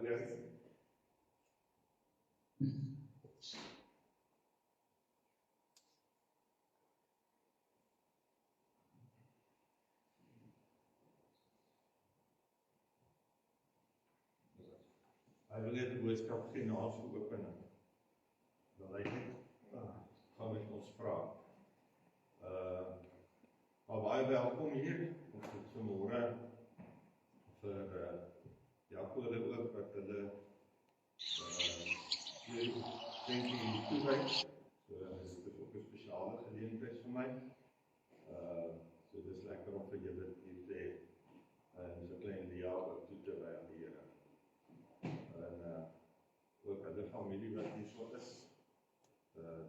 Yes. Hy wil net die boodskap gee na ons opening. Dat hy net gaan met ons praat. Maar baie welkom hier. Ons het vanmôre vir Jakode ook wat hulle denk die toewys. So dit is ook 'n spesiale geleentheid vir my. So dit is lekker om vir julle hier te hê. En so 'n klein Lia ook toe te wy aan die Here. En ook hulle familie wat hier so is.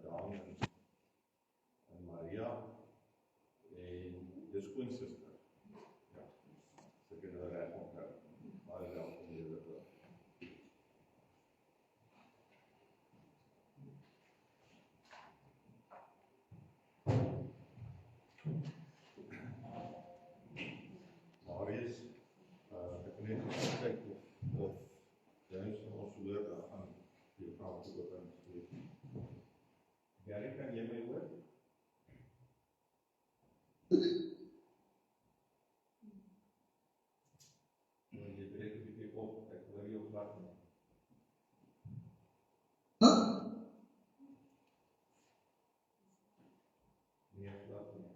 Daan en Maria en die skoonsister. Ja, so kan hulle reg onthou. Baie welkom julle ook. Marius, ek wil net kyk of James van ons hoor, dan gaan die vraag te open. Gary, kan jy my hoor? Jy breek 'n bietjie op, ek hoor jou glad nie. Nee, glad nie.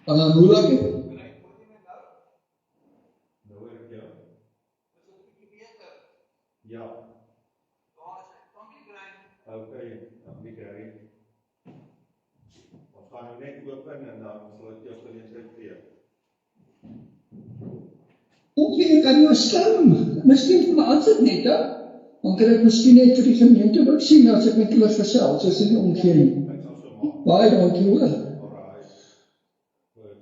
Hoe laat het? Nou hoor ek jou. Ja. Okay, dankie Gary. Ons gaan nou net open en dan sal ek jou geleentheid gee. Ek kan jou skerm, miskien vir my aansit net, hè? Dan kan ek miskien net vir die gemeente ook sien as ek met hulle gesels, as in die omgewing. Ek sal so maak. Baie dankie hoor. Alright. Goed.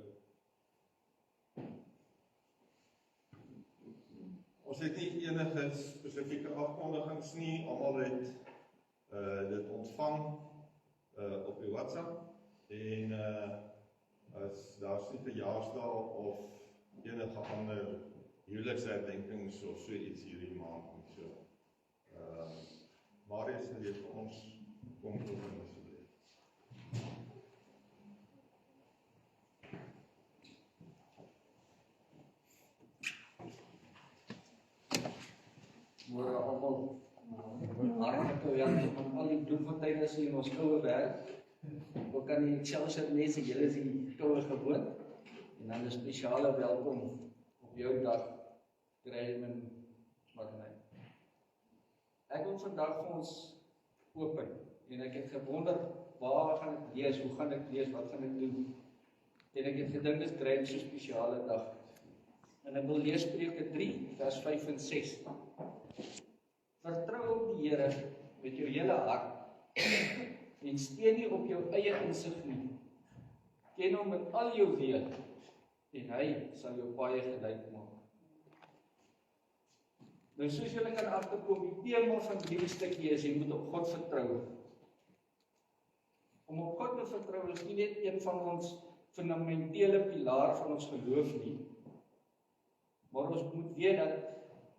Ons het nie enige spesifieke afkondigings nie, almal het dit ontvang op die WhatsApp en as daar's nie verjaarsdae of enige ander huweliksherdenkings of so iets hierdie maand nie so. Marius, sal jy vir ons kom open asseblief. Môre almal. Hartlike welkom aan al die bloemfonteine hier in ons koue werk. Ook kan die Excelsior mense, julle is die koue gewoon. En dan 'n spesiale welkom op jou dag, Graham en Marlene. Ek wil vandag vir ons open en ek het gewonder waar gaan ek lees, hoe gaan ek lees, wat gaan ek doen? En ek het gedink dis Graham se spesiale dag. En ek wil lees Spreuke 3 vers 5 en 6. Vertrou op die Here met jou hele hart en steun nie op jou eie insig nie. Ken hom met al jou weë en hy sal jou paaie gelyk maak. Nou soos julle kan agterkom, die tema van hierdie stukkie is jy moet op God vertrou. Om op God te vertrou is nie net een van ons fundamentele pilaar van ons geloof nie, maar ons moet weet dat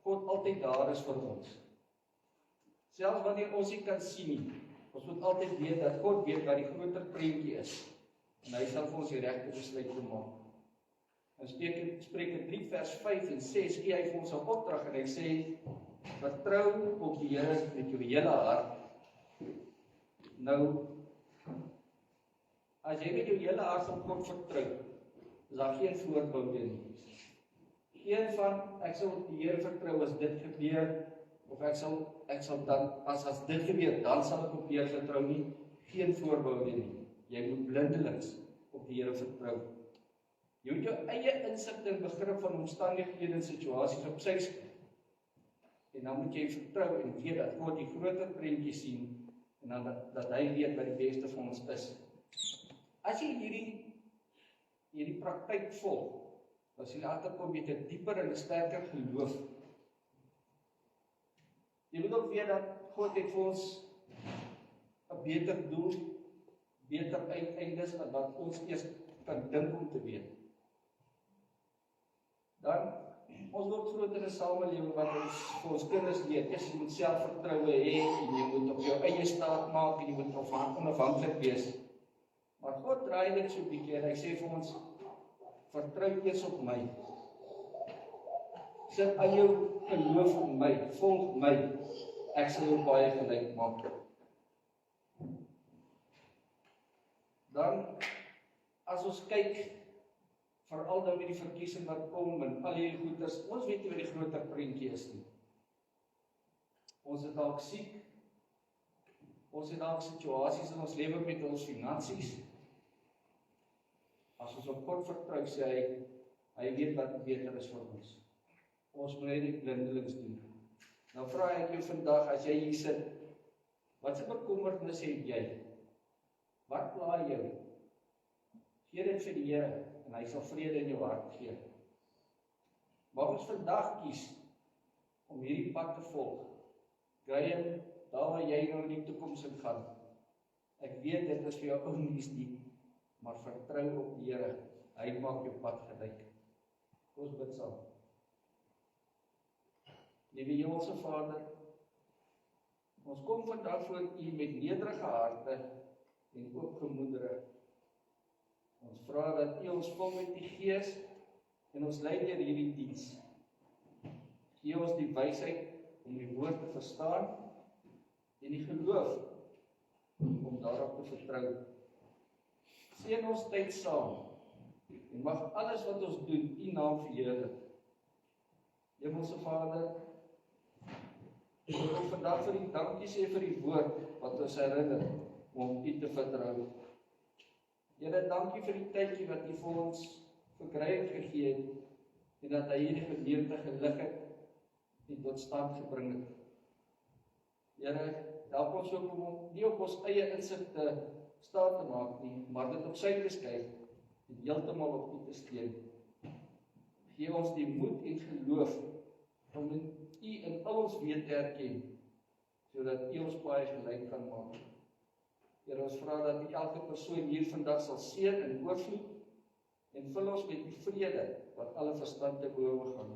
God altyd daar is vir ons. Selfs wanneer ons nie kan sien nie, ons moet altyd weet dat God weet wat die groter prentjie is. En hy sal vir ons die regte besluite maak. In Spreuke 3 vers 5 en 6 gee hy vir ons 'n opdrag en hy sê, vertrou op die Here met jou hele hart. Nou, as jy met jou hele hart op God vertrou, is daar geen voorboude nie. Geen van, ek sal op die Here vertrou as dit gebeur, of ek sal dan, as dit gebeur, dan sal ek op die Here vertrou nie, geen voorboude nie. Jy moet blindelings op die Here vertrou. Jy moet jou eie insigte en begrip van omstandighede en situasies op sy skep. En dan moet jy vertrou en weet dat God die groter prentjie sien, en dan dat hy weet wat die beste vir ons is. As jy hierdie praktyk volg, dan sal jy agterkom met 'n dieper en 'n sterker geloof. Jy moet ook weet dat God het vir ons 'n beter doel, beter uiteindes as wat ons eers kan dink om te weet. Dan, ons word groot in 'n samelewing wat ons vir ons kinders leer, jy moet selfvertroue hê, en jy moet op jou eie staat maak, en jy moet onafhanklik wees. Maar God draai dit so 'n bietjie, en hy sê vir ons, vertrou eers op my. Sit al jou geloof op my, volg my, ek sal jou baie gelyk maak. Dan, as ons kyk, veral dan met die verkiesing wat kom, en al hierdie goeders, ons weet nie wat die groter prentjie is nie. Ons is dalk siek, ons het dalk situasies in ons lewe met ons finansies. As ons op God vertrou, sê hy weet wat beter is vir ons. Ons moet net nie blindelings doen. Nou vra ek jou vandag, as jy hier sit, wat se bekommernisse het jy? Wat pla jou? Gee dit vir die Here, en hy sal vrede in jou hart gee. Maar ons vandag kies, om hierdie pad te volg. Graham, daar waar jy nou in die toekoms in gaan. Ek weet dit is vir jou ou nuus nie, maar vertrou op die Here, hy maak jou pad gelyk. Ons bid saam. Liewe Hemelse Vader, ons kom vandag voor U met nederige harte en oop gemoedere. Ons vra dat U ons vul met die Gees en ons lei deur hierdie diens. Gee ons die wysheid om die woord te verstaan en die geloof om daarop te vertrou. Seën ons tyd saam en mag alles wat ons doen U naam verheerlik. Hemelse Vader, ek wil vandag vir U dankie sê vir die woord wat ons herinner om U te vertrou. Here, dankie vir die tydjie wat U vir ons vir Graham gegee het en dat hy hierdie gemeente gelig het en tot stand gebring het. Here, help ons ook om nie op ons eie insig te staat te maak nie, maar dit op sy te skuif en heeltemal op U te steun. Gee ons die moed en geloof om U in al ons weet te erken, sodat U ons baie gelyk kan maak. Here, ons vra dat U elke persoon hier vandag sal seën in oorvloed en vul ons met die vrede wat alle verstand te bowe gaan.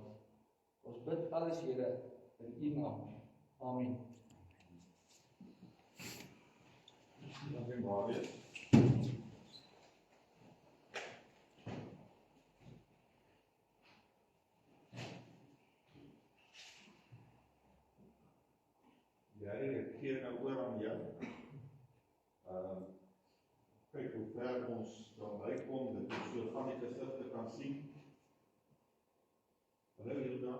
Ons bid alles, Here, in U naam. Amen. Dankie, Marius. Ek gee nou oor aan jou. Kyk hoe ver ons dan bykom, dat ons so van die gesigte kan sien. Hallo Hilda.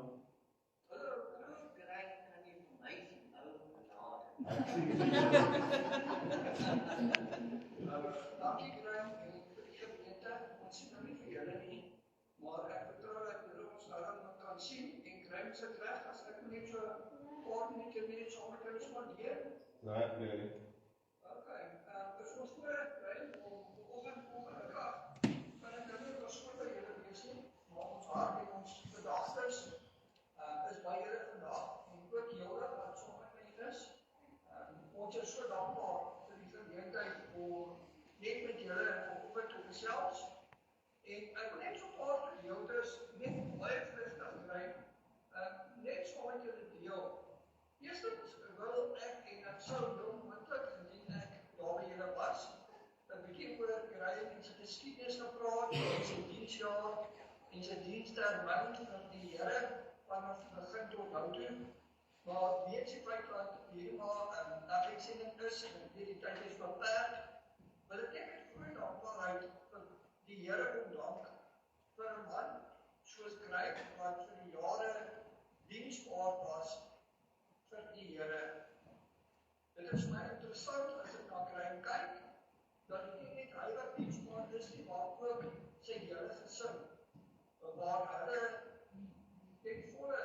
Hallo, Greg, kan jy vir my sien? Ek sien Dankie Graham en vir die gemeente, ons sien nou nie vir julle nie, maar ek vertrou dat julle ons nou kan sien en Graham sit reg as ek net so ordentlik net saam met julle spandeer. Reg, Gary. Okay, is ons vooruit Graham om volgende dag van ek nou was goed by julle wees nie, maar ons hart en ons gedagtes is by julle vandag en ook julle wat saam met my is. Ons is so dankbaar vir die geleentheid om net met julle oor te gesels. En ek wil net so 'n paar gedeeltes net baie vlugtig kry, net so met julle deel. Eerstens wil ek en ek sou heel moontlik indien ek daar by julle was, 'n bietjie oor Graham en sy geskiedenis gepraat, en sy diensjaar en sy dienstermyn van die Here vanaf begin tot nou toe. Maar weet jy feit dat hierdie maar afleksing is en hierdie tyd is beperk, wil ek net met groot dankbaarheid vir die Here dank vir 'n man soos Graham wat vir die jare diensbaar was vir die Here. Dit is my interessant as ek na Graham kyk, dat dit nie net hy wat diensbaar is nie, maar ook sy hele gesin, waar hulle ten volle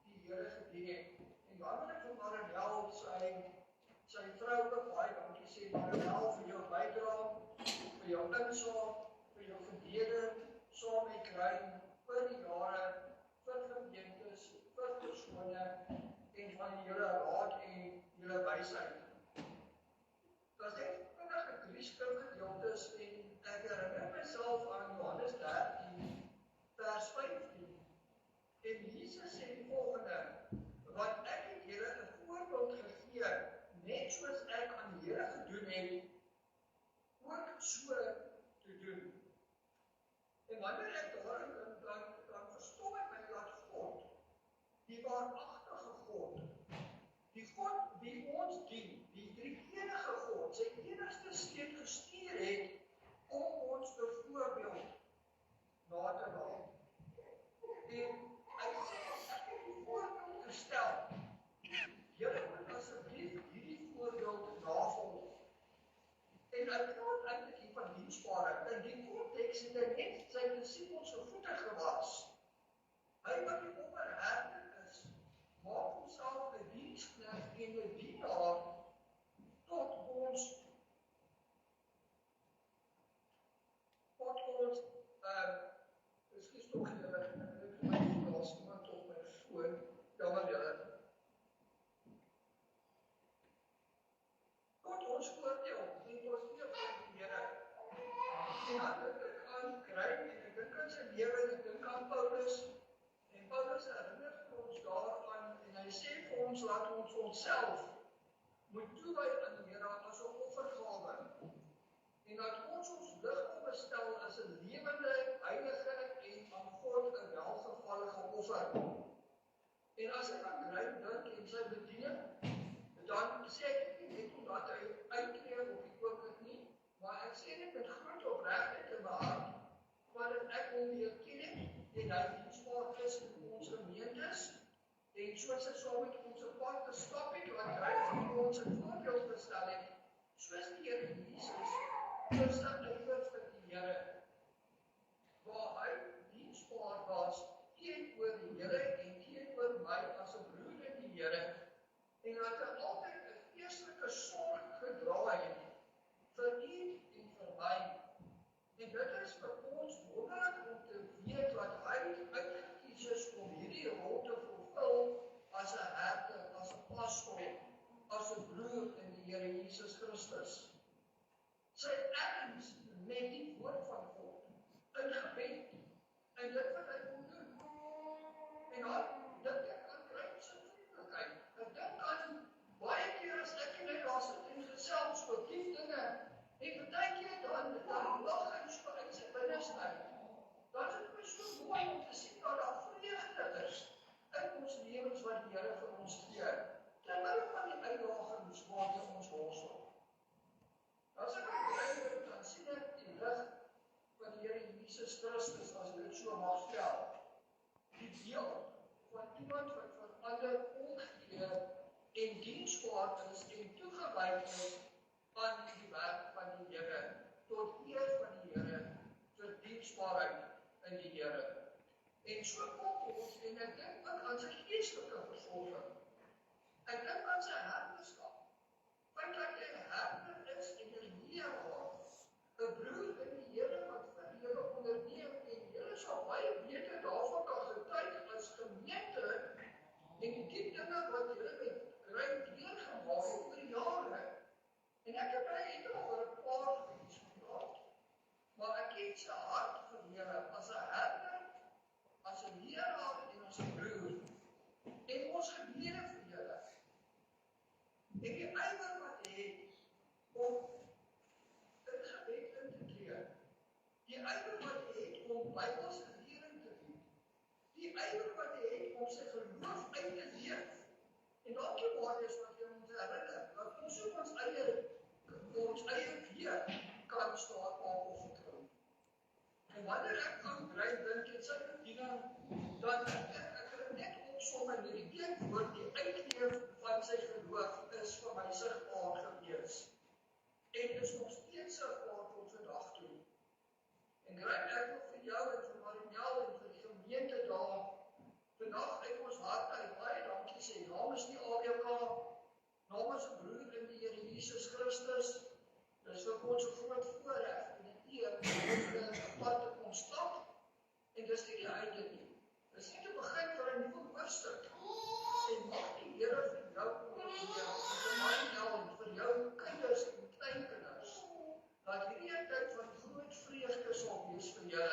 die Here gedien het. En dan wil ek vir Marinel sy vrou ook baie dankie sê, Marinel, vir jou bydrae, vir jou insaag, vir jou gedeel wanneer ek daarin dan verstom ek my dat God, die waaragtige God, die God wie ons dien, die drie-enige God, sy enigste seun gestuur het om ons 'n voorbeeld na te laat. En hy sê, ek het die voorbeeld gestel. Julle moet asseblief hierdie voorbeeld navolg. En hy praat eintlik hier van diensbaarheid. In die konteks het hy net sy disippels se voete gewas. Hy wat die opperherder is, maak homself 'n diensknegt en 'n dienaar tot ons ekskuus tog julle, ek daar's iemand op my foon, jammer julle. Tot ons voordeel, en tot eer van die Here. En dan dink ek aan Grein, en ek dink aan sy lewe, en ek dink aan Paulus, en Paulus herinner ons daaraan, en hy sê vir ons, laat ons onsself moet toewy aan die Here as 'n offergawe. En dat ons liggaam bestel as 'n lewende, heilige en aan God 'n welgevallige offer. En as ek aan Grein dink en sy bediening, dan sê ek nie net omdat hy uitkreeg op die oomblik nie, maar ek sê dit met groot opregtheid in my hart, want ek wil weer ken en hy diensbaar is in ons gemeentes, en soos hy saam met ons 'n pad gestap het, wat hy vir ons 'n voorbeeld gestel het, soos die Here Jesus, soos dat hy vir die Here, waar hy diensbaar was, teenoor die Here en teenoor my as 'n broer in die Here, en dat hy altyd 'n geestelike sorg gedra het vir u en vir my. En dit is vir ons wonderlik om te weet wat hy uitgekies is om hierdie rol te vervul as 'n herder, as 'n pastoor, as 'n broer in die Here Jesus Christus. Sy erns met die woord van God in gebed, en dit wat hy wil doen. En dan dink ek aan Grein se vriendelikheid. Ek dink aan baie keer as ek en hy daar sit en gesels oor diep dinge, en partykeer dan lag hy so uit sy binneste uit. Dan is dit my so mooi om te sien dat daar vreugde is in ons lewens wat die Here vir ons gee, terwyl van die uitdagings waarmee ons worstel. As ek aan Grein dink, dan sien ek die lig van die Here Jesus Christus, as ek dit so mag stel. Die beeld van iemand wat vir ander omgee en diensbaar is en toegewyd is aan die werk van die Here, tot eer van die Here, vir diensbaarheid in die Here. En so kom ons, en ek dink ook aan sy geestelike versorging. Ek dink aan sy herderskap. Want dat hy 'n herder is en 'n leraar, 'n broer in die Here wat vir die Here onderneem, en julle sal baie beter daarvan kan getuig as gemeente, en die diep dinge wat julle met Grein deurgemaak het oor die jare. En ek het net oor 'n paar goeds gepraat, maar ek het sy hart vir die Here as 'n herder, as 'n leraar en as 'n broer. En ons gebede vir julle. En die ywer wat hy het om in gebed in te tree. Die ywer wat hy het om Bybelse lering te doen. Die ywer wat hy het om sy geloof uit te leef. En dankie Marius wat jy moet herinner, dat ons op ons eie weer kan staan maak of vertrouw. En wanneer ek aan Grein dink en sy bediening, dan dink ek net opsom en die een woord, die uitleef van sy geloof is vir my sigbaar gewees. En is nog steeds sigbaar tot vandag toe. En Grein, ek wil vir jou en vir Marinel en vir die gemeente daar vandag uit ons hart uit baie dankie sê, namens die AWK, namens 'n broer in die Here Jesus Christus. Dis vir ons 'n groot voorreg en 'n eer om 'n pad te kon stap. En dis nie die einde nie. Dis nie die begin van 'n nuwe hoofstuk. En mag die Here vir jou ondersteun, vir Marinel en vir jou kinders en kleinkinders, dat hierdie 'n tyd van groot vreugde sal wees vir julle.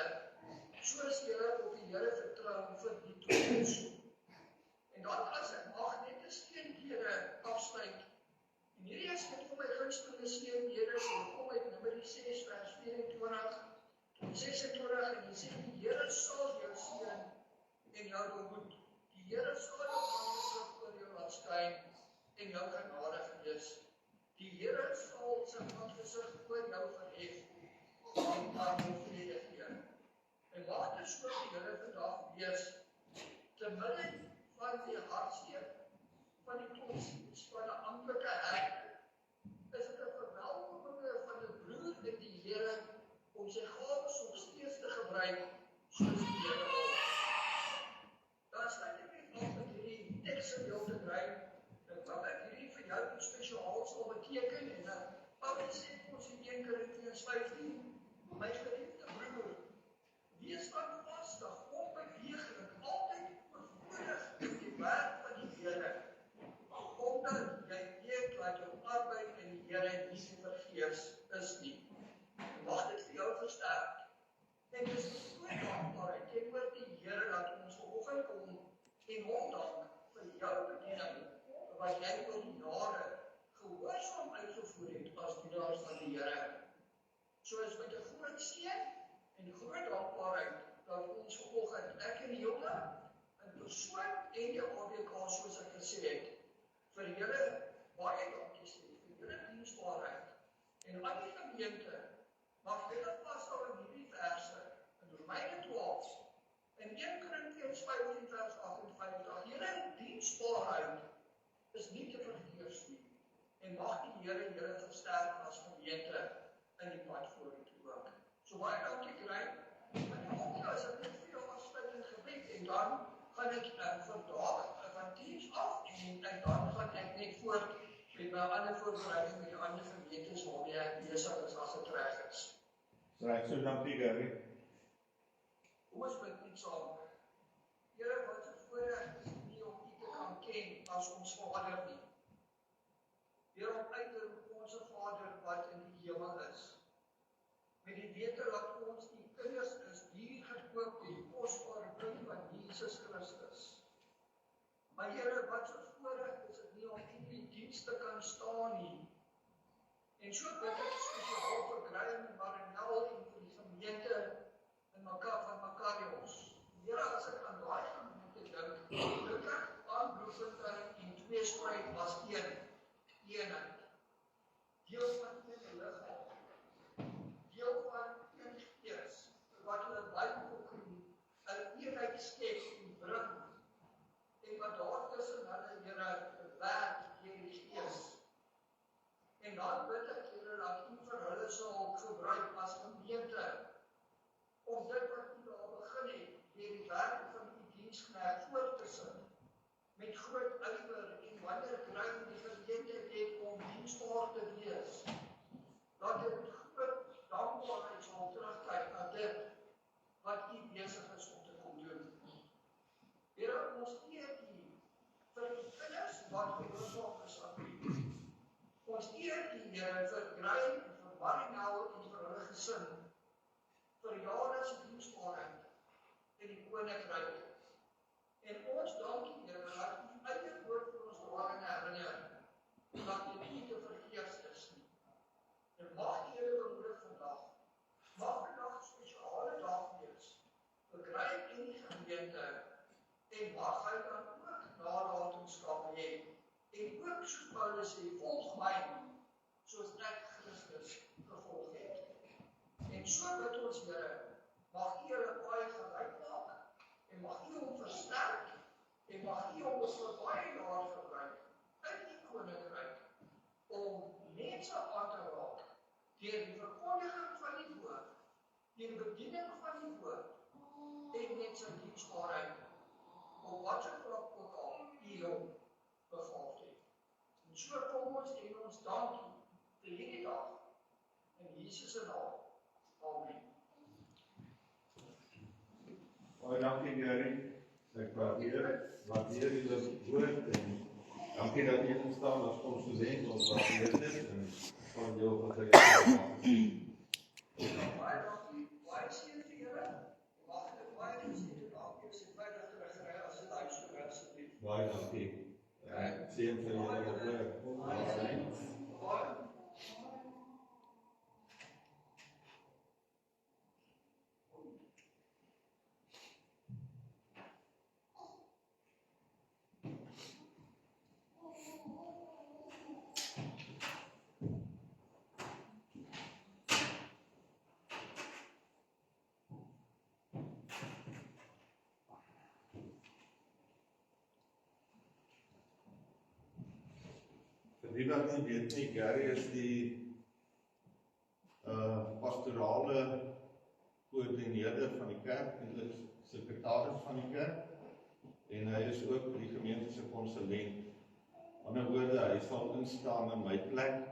so die Here vandag wees, te midde van die hartseer, van die klotsies, van 'n amptelike hek, is dit 'n verwelkoming van 'n broer in die Here om sy gawes nog steeds te gebruik soos die Here wil. Dan sluit ek net af met hierdie teksgedeelte dreig, dat wat ek hierdie vir jou spesiaal sal beteken en dat Paulus sê vir ons in 1 Korintiërs 15, my geliefde broer, wees standvastig, onbeweeglik, altyd oorvloedig in die werk van die Here, omdat jy weet dat jou arbeid in die Here nie vergeefs is nie. Mag dit vir jou versterk. En dis 'n groot dankbaarheid teenoor die Here dat ons vanoggend kom en hom dank vir jou bediening wat jy oor die jare gehoorsaam uitgevoer het as dienaars van die Here. So is met 'n groot seën en groot dankbaarheid dat ons vanoggend, ek en Hilda, in persoon en die ABK soos ek gesê het, vir julle baie dankie sê, vir julle diensbaarheid en aan die gemeente, mag julle vashou in hierdie verse, in Romeine 12, in 1 Korintiërs 15 vers 58, julle diensbaarheid is nie te vergeefs nie, en mag die Here julle versterk as gemeente in die pad vorentoe ook. So baie dankie Greg, en as ek net vir jou afsluitend gebed, en dan gaan ek vandag van diens af, en dan gaan ek net voort met my ander voorbereiding met die ander gemeentes waarmee ek besig is as dit reg is. Reg, so dankie Gary. Hoe is dit nie saam? Here, wat 'n voorreg is dit nie om U te kan ken as ons Vader nie. Here, om uit te roep ons Vader wat in die hemel is. Met die wete dat ons die kinders is, die gekoop die kosbare bloed van Jesus Christus. Maar Here, wat 'n voorreg is dit nie om U die diens te kan staan nie. En so bid ek spesiaal vir Graham en Marinel en vir die gemeente in Makarios. Here, as ek aan daai gemeente dink, dink ek aan Bloemfontein en tweespryd as eenheid. Deel van een liggaam, deel van een gees, wat hulle byvoeg en 'n eenheid skep en bring, en wat daar tussen hulle Here werk deur die Gees. En dan bid ek Here dat U vir hulle sal gebruik as gemeente om dit wat U daar begin het, deur die werk van U diensknegt voort te sit met groot ywer en wanneer kry die geleentheid het om diensbaar te wees, dat dit met groot dankbaarheid sal terugkyk na dit wat U besig is om te kom doen. Here, ons eer U vir die kinders wat gehoorsaam is aan U. Ons eer U, Here, vir Graham en vir Marinel en vir hulle gesin, vir jare se diensbaarheid in die koninkryk. En ons dank U, Here, dat U eie woord vir ons daarin herinner, dat U nie te vergeefs is nie. En mag die Here bemoedig vandag, mag vandag 'n spesiale dag wees, vir Graham en die gemeente, en mag hy dan ook nalatenskap hê, en ook soos Paulus sê, volg my, soos ek Christus gevolg het. En so bid ons Here, mag U hulle baie gelyk maak, en mag U hom versterk, en mag U hom vir baie jaar gebruik, in die koninkryk, om mense aan te raak, deur die verkondiging van die woord, deur die bediening van die woord, en met sy diensbaarheid, op wat se vlak ook al U hom begaafd het. En so kom ons en ons dank U vir hierdie dag, in Jesus se naam. Amen. Baie dankie Gary. Ek waardeer julle woord en dankie dat jy instaan as konsulent ons waardeer dit en van jou getuig. Baie dankie. Baie seën vir julle. Mag dit baie seën te dank wees en veilig terugry as dit luister asseblief. Baie dankie. Seën vir julle op werk. Baie. wat nie weet nie, Gary is die pastorale koördineerder van die kerk, eintlik sekretaris van die kerk, en hy is ook die gemeente se konsulent. Ander woorde, hy sal instaan in my plek,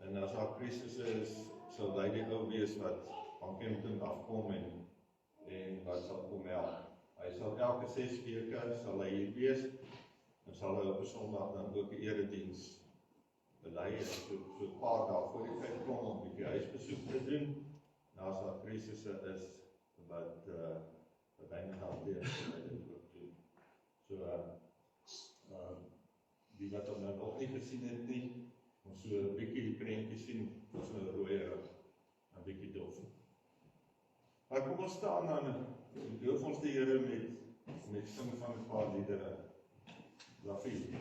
en as daar krisisse is, sal hy die ou wees wat van Kempton afkom en wat sal kom help. Hy sal elke 6 weke sal hy hier wees, en sal hy op 'n Sondag dan ook 'n erediens belei, en so 'n paar dae voor die tyd kom om 'n bietjie huisbesoek te doen, en as daar krisisse is, wat hy nie hanteer, sal hy dit ook doen. So, die wat hom nou nog nie gesien het nie, ons so 'n bietjie die prentjie sien, so 'n rooi rig, 'n bietjie dof. Maar kom ons staan dan, en loof ons die Here met sing van 'n paar liedere. Lafie.